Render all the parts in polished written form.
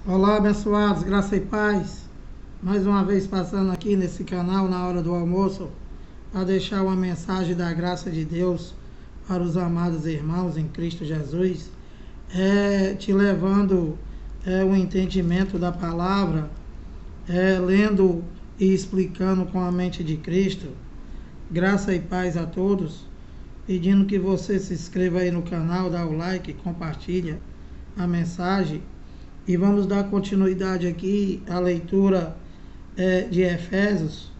Olá, abençoados, graça e paz. Mais uma vez passando aqui nesse canal na hora do almoço a deixar uma mensagem da graça de Deus para os amados irmãos em Cristo Jesus, te levando o entendimento da palavra, lendo e explicando com a mente de Cristo. Graça e paz a todos, pedindo que você se inscreva aí no canal, dá o like, compartilha a mensagem. E vamos dar continuidade aqui à leitura de Efésios.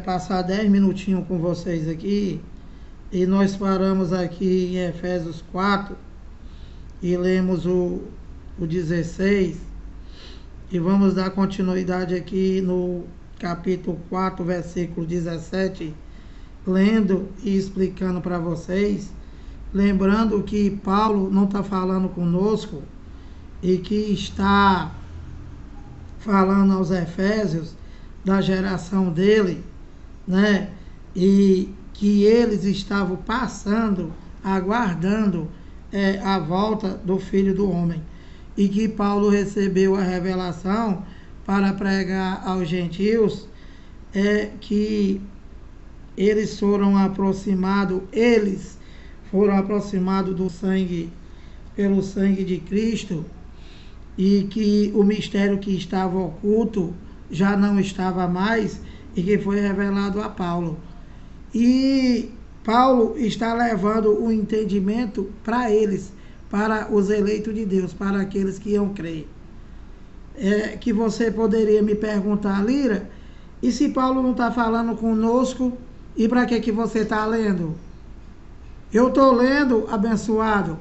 Passar 10 minutinhos com vocês aqui. E nós paramos aqui em Efésios 4 e lemos o 16. E vamos dar continuidade aqui no capítulo 4, versículo 17, lendo e explicando para vocês. Lembrando que Paulo não está falando conosco e que está falando aos Efésios da geração dele, né? E que eles estavam passando, aguardando a volta do Filho do Homem. E que Paulo recebeu a revelação para pregar aos gentios que eles foram aproximados do sangue, pelo sangue de Cristo, e que o mistério que estava oculto já não estava mais e que foi revelado a Paulo. E Paulo está levando o entendimento para eles, para os eleitos de Deus, para aqueles que iam crer. Que você poderia me perguntar, Lira, e se Paulo não está falando conosco, e para que você está lendo? Eu estou lendo, abençoado,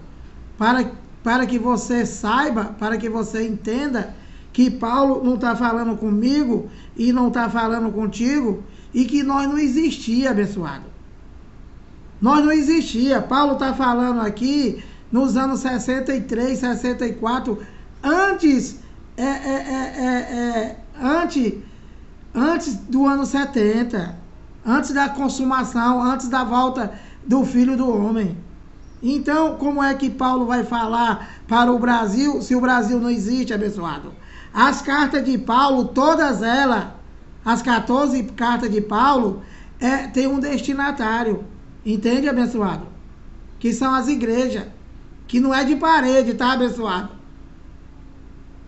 para que você saiba, para que você entenda que Paulo não está falando comigo e não está falando contigo e que nós não existia, abençoado. Nós não existia. Paulo está falando aqui nos anos 63, 64, antes do ano 70, antes da consumação, antes da volta do Filho do Homem. Então, como é que Paulo vai falar para o Brasil, se o Brasil não existe, abençoado? As cartas de Paulo, todas elas, as 14 cartas de Paulo, tem um destinatário. Entende, abençoado? Que são as igrejas. Que não é de parede, tá, abençoado?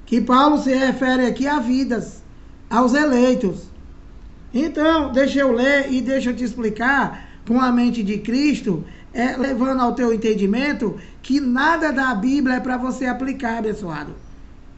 Que Paulo se refere aqui a vidas, aos eleitos. Então, deixa eu ler e deixa eu te explicar, com a mente de Cristo, levando ao teu entendimento que nada da Bíblia é para você aplicar, abençoado.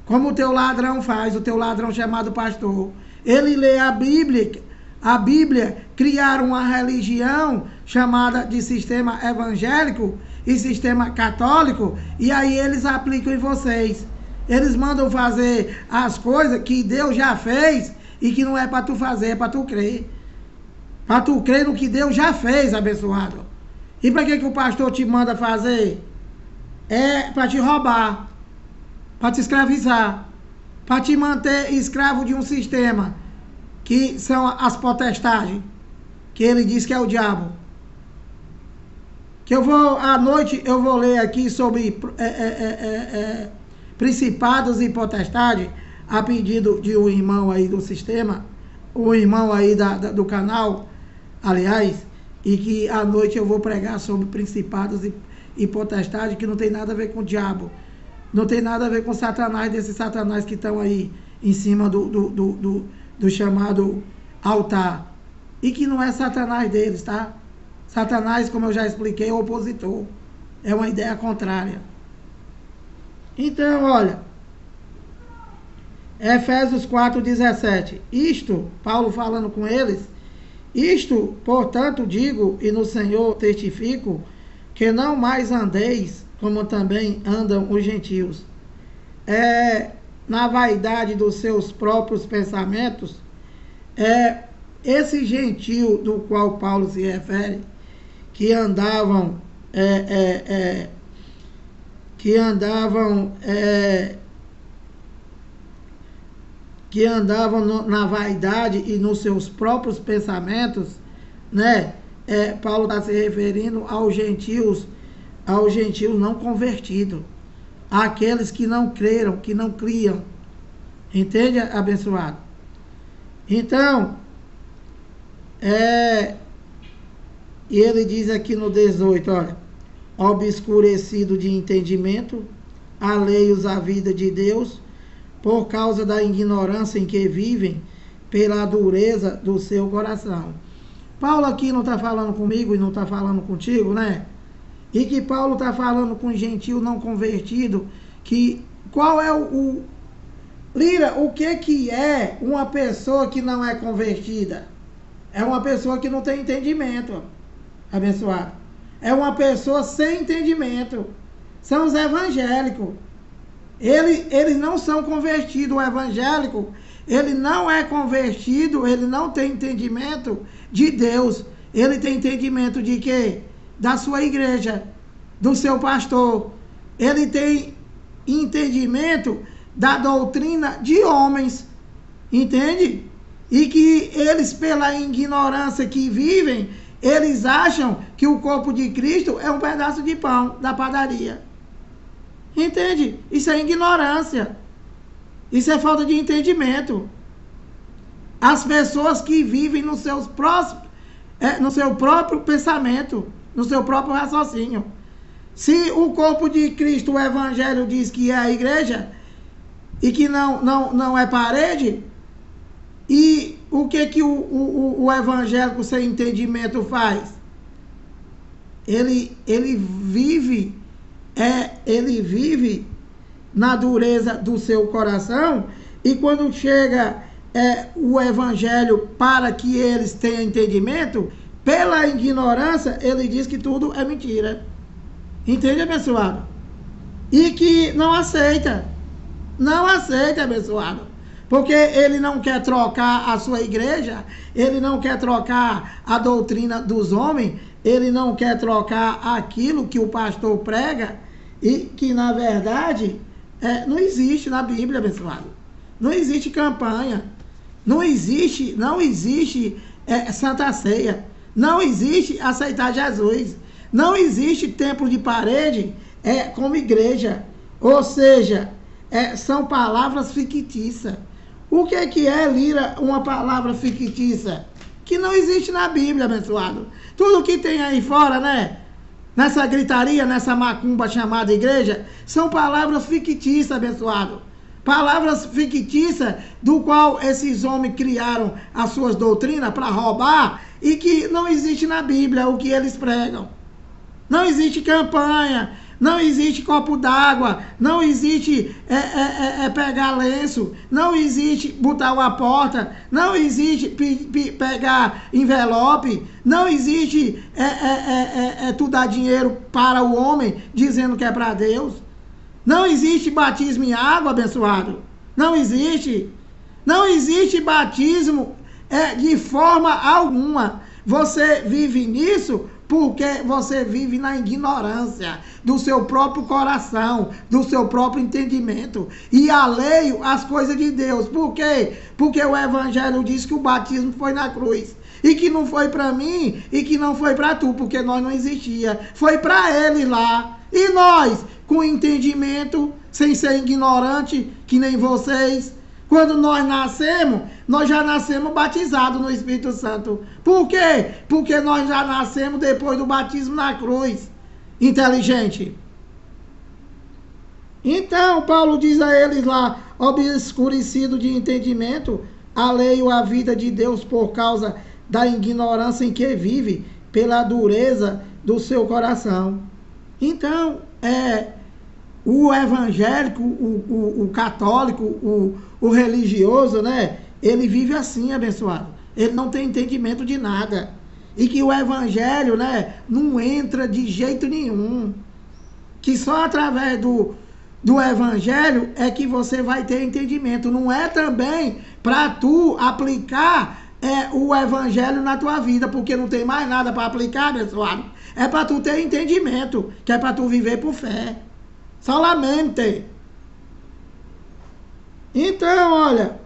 Como o teu ladrão faz, o teu ladrão chamado pastor. Ele lê a Bíblia, criaram uma religião chamada de sistema evangélico e sistema católico, e aí eles aplicam em vocês. Eles mandam fazer as coisas que Deus já fez e que não é para tu fazer, é para tu crer. Para tu crer no que Deus já fez, abençoado. E para que o pastor te manda fazer? É para te roubar, para te escravizar, para te manter escravo de um sistema, que são as potestades, que ele diz que é o diabo. Que à noite eu vou ler aqui sobre principados e potestades, a pedido de um irmão aí do sistema, um irmão aí do canal, aliás, e que à noite eu vou pregar sobre principados e potestades, que não tem nada a ver com o diabo, não tem nada a ver com Satanás, desses Satanás que estão aí em cima do chamado altar, e que não é Satanás deles, tá? Satanás, como eu já expliquei, é o opositor, é uma ideia contrária. Então, olha, Efésios 4:17, isto, Paulo falando com eles, isto, portanto, digo e no Senhor testifico, que não mais andeis como também andam os gentios, na vaidade dos seus próprios pensamentos. Esse gentio do qual Paulo se refere, que andavam na vaidade e nos seus próprios pensamentos, né? Paulo está se referindo aos gentios não convertidos, àqueles que não creram, que não criam. Entende, abençoado? Então, ele diz aqui no 18, olha, obscurecido de entendimento, alheios à vida de Deus, por causa da ignorância em que vivem, pela dureza do seu coração. Paulo aqui não está falando comigo e não está falando contigo, né? E que Paulo está falando com gentil não convertido, que qual é Lira, o que é uma pessoa que não é convertida? É uma pessoa que não tem entendimento, abençoado. É uma pessoa sem entendimento. São os evangélicos. Eles não são convertidos. O evangélico, ele não é convertido, ele não tem entendimento de Deus. Ele tem entendimento de quê? Da sua igreja, do seu pastor. Ele tem entendimento da doutrina de homens, entende? E que eles, pela ignorância que vivem, eles acham que o corpo de Cristo é um pedaço de pão da padaria. Entende? Isso é ignorância. Isso é falta de entendimento. As pessoas que vivem no seu próprio pensamento, no seu próprio raciocínio. Se o corpo de Cristo, o evangelho diz que é a igreja, e que não é parede, e o que o evangélico sem entendimento faz? Ele vive na dureza do seu coração, e quando chega o evangelho para que eles tenham entendimento, pela ignorância, ele diz que tudo é mentira. Entende, abençoado? E que não aceita. Não aceita, abençoado. Porque ele não quer trocar a sua igreja, ele não quer trocar a doutrina dos homens, ele não quer trocar aquilo que o pastor prega, e que, na verdade, não existe na Bíblia, abençoado. Não existe campanha, não existe Santa Ceia, não existe aceitar Jesus, não existe templo de parede como igreja. Ou seja, são palavras fictícias. O que é, Lira, uma palavra fictícia? Que não existe na Bíblia, abençoado. Tudo que tem aí fora, né? Nessa gritaria, nessa macumba chamada igreja, são palavras fictícias, abençoado. Palavras fictícias do qual esses homens criaram as suas doutrinas para roubar, e que não existe na Bíblia o que eles pregam. Não existe campanha, não existe copo d'água, não existe pegar lenço, não existe botar uma porta, não existe pegar envelope, não existe tu dar dinheiro para o homem dizendo que é para Deus. Não existe batismo em água, abençoado. Não existe. Não existe batismo de forma alguma. Você vive nisso porque você vive na ignorância do seu próprio coração, do seu próprio entendimento, e alheio às coisas de Deus. Por quê? Porque o evangelho diz que o batismo foi na cruz, e que não foi para mim, e que não foi para tu, porque nós não existia. Foi para ele lá. E nós, com entendimento, sem ser ignorante, que nem vocês, quando nós nascemos, nós já nascemos batizados no Espírito Santo. Por quê? Porque nós já nascemos depois do batismo na cruz. Inteligente. Então, Paulo diz a eles lá, obscurecido de entendimento, alheio à vida de Deus por causa da ignorância em que vive, pela dureza do seu coração. Então, o evangélico, o católico, o religioso, né? Ele vive assim, abençoado. Ele não tem entendimento de nada. E que o evangelho, né, não entra de jeito nenhum. Que só através do evangelho é que você vai ter entendimento. Não é também para tu aplicar o evangelho na tua vida, porque não tem mais nada para aplicar, abençoado. É para tu ter entendimento, que é para tu viver por fé. Solamente. Então, olha,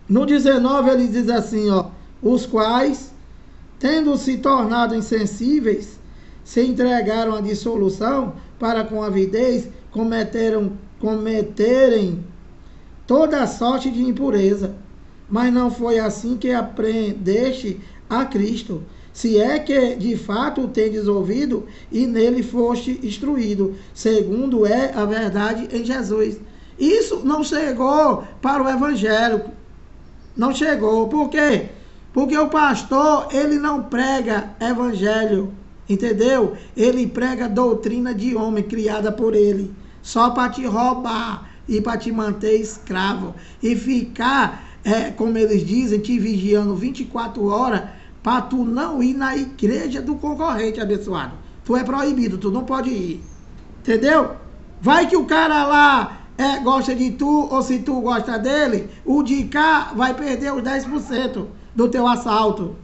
no 19 ele diz assim, ó, os quais, tendo se tornado insensíveis, se entregaram à dissolução para com avidez cometerem toda sorte de impureza. Mas não foi assim que aprendeste a Cristo. Se é que de fato o tendes ouvido e nele foste instruído, segundo é a verdade em Jesus. Isso não chegou para o evangélico. Não chegou. Por quê? Porque o pastor, ele não prega evangelho, entendeu? Ele prega doutrina de homem criada por ele, só para te roubar e para te manter escravo e ficar, como eles dizem, te vigiando 24 horas para tu não ir na igreja do concorrente, abençoado. Tu é proibido, tu não pode ir, entendeu? Vai que o cara lá gosta de tu, ou se tu gosta dele, o de cá vai perder os 10% do teu assalto.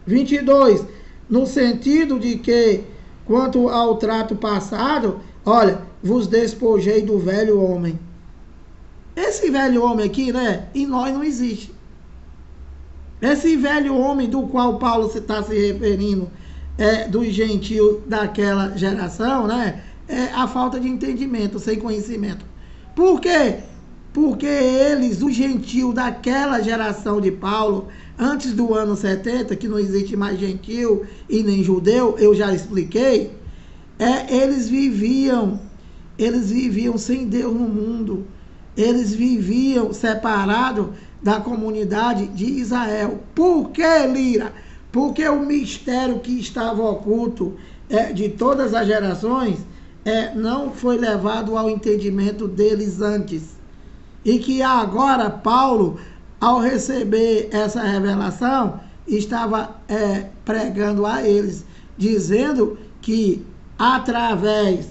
22. No sentido de que, quanto ao trato passado, olha, vos despojei do velho homem. Esse velho homem aqui, né, em nós não existe. Esse velho homem do qual Paulo está se referindo, dos gentios daquela geração, né, é a falta de entendimento, sem conhecimento. Por quê? Porque eles, os gentios daquela geração de Paulo, antes do ano 70, que não existe mais gentio e nem judeu, eu já expliquei, eles viviam sem Deus no mundo. Eles viviam separados da comunidade de Israel. Por que, Lira? Porque o mistério que estava oculto de todas as gerações não foi levado ao entendimento deles antes. E que agora Paulo, ao receber essa revelação, estava pregando a eles, dizendo que através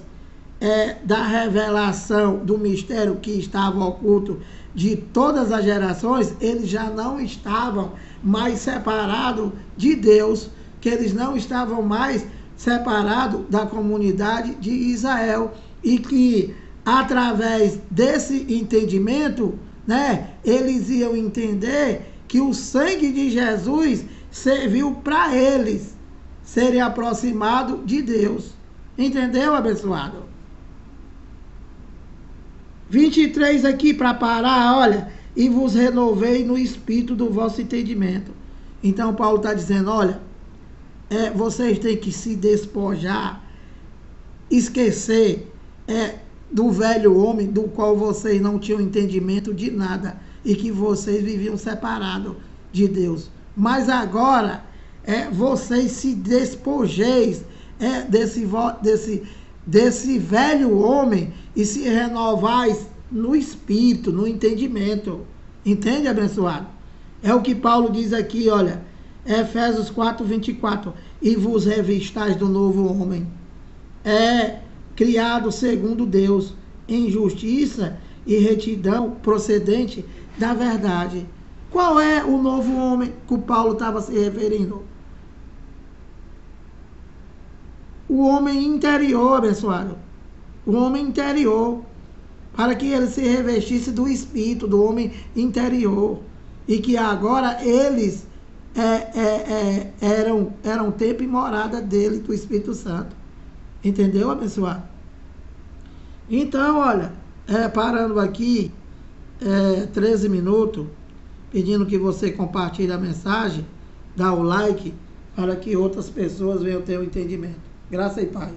da revelação do mistério que estava oculto de todas as gerações, eles já não estavam mais separados de Deus, que eles não estavam mais separados da comunidade de Israel, e que através desse entendimento, né, eles iam entender que o sangue de Jesus serviu para eles serem aproximados de Deus. Entendeu, abençoado? 23 aqui para parar, olha, e vos renovei no espírito do vosso entendimento. Então Paulo está dizendo, olha, vocês têm que se despojar, esquecer do velho homem, do qual vocês não tinham entendimento de nada e que vocês viviam separados de Deus. Mas agora, vocês se despojeis desse velho homem e se renovais no espírito, no entendimento. Entende, abençoado? É o que Paulo diz aqui, olha, Efésios 4, 24. E vos revistais do novo homem, criado segundo Deus, em justiça e retidão procedente da verdade. Qual é o novo homem que o Paulo estava se referindo? O homem interior, abençoado. O homem interior. Para que ele se revestisse do espírito, do homem interior. E que agora eles eram tempo e morada dele, do Espírito Santo. Entendeu, abençoado? Então, olha, parando aqui, 13 minutos, pedindo que você compartilhe a mensagem, dá o like, para que outras pessoas venham ter o entendimento. Graça e paz.